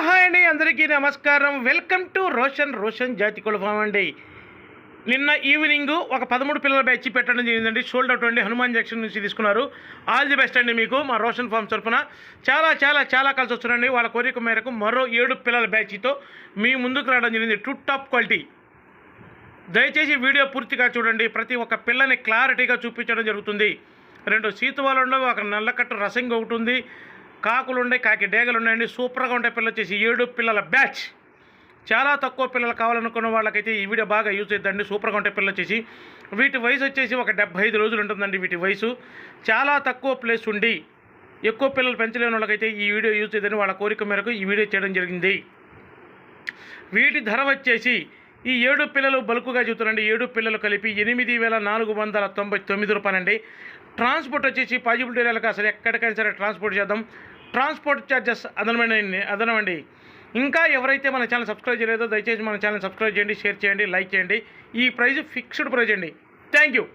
Hi అండి, అందరికీ నమస్కారం. వెల్కమ్ టు రోషన్ జాతి కోళ్ళ ఫామ్ అండి. నిన్న ఈవినింగ్ ఒక 13 పిల్లల బ్యాచ్ పెట్టడం జరిగిందండి. సోల్డ్ అవుట్ అండి. హనుమాన్ జంక్షన్ నుంచి తీసుకున్నారు. ఆల్ ది బెస్ట్ అండి మీకు మా రోషన్ ఫామ్ తరఫున. చాలా చాలా చాలా కలిసి వస్తున్నారండి. వాళ్ళ కోరిక మేరకు మరో 7 పిల్లల బ్యాచ్తో మీ ముందుకు రావడం జరిగింది. Top quality. దయచేసి వీడియో పూర్తిగా చూడండి. ప్రతి ఒక్క పిల్లని క్లారిటీగా చూపించడం జరుగుతుంది. 2 సీతువాలు ఉండవు, ఒక నల్లకట్టు రసంగి ఒకటి ఉంది, కాకులు ఉన్నాయి, కాకి డేగలు ఉన్నాయండి. సూపర్గా ఉంటాయి. పిల్లలు వచ్చేసి 7 పిల్లల బ్యాచ్. చాలా తక్కువ పిల్లలు కావాలనుకున్న వాళ్ళకైతే ఈ వీడియో బాగా యూజ్ అవుతుందండి. సూపర్గా ఉంటాయి పిల్లలు వచ్చేసి. వీటి వయసు వచ్చేసి ఒక 75 రోజులు ఉంటుందండి. వీటి వయసు చాలా తక్కువ ప్లేస్ ఉండి ఎక్కువ పిల్లలు పెంచలేని వాళ్ళకైతే ఈ వీడియో యూజ్ అవుతుందని వాళ్ళ కోరిక మేరకు ఈ వీడియో చేయడం జరిగింది. వీటి ధర వచ్చేసి ఈ 7 పిల్లలు బల్కుగా చూస్తారండి. 7 పిల్లలు కలిపి 8,499 రూపాయలండి. ట్రాన్స్పోర్ట్ వచ్చేసి పాజిబిలిటీ ఏరియాలకు అసలు ఎక్కడికైనా సరే ట్రాన్స్పోర్ట్ చేద్దాం. ట్రాన్స్పోర్ట్ ఛార్జెస్ అదనమండి. ఇంకా ఎవరైతే మన ఛానల్ సబ్స్క్రైబ్ చేయలేదో దయచేసి మన ఛానల్ సబ్స్క్రైబ్ చేయండి, షేర్ చేయండి, లైక్ చేయండి. ఈ ప్రైస్ ఫిక్స్డ్ ప్రైస్ అండి. Thank you.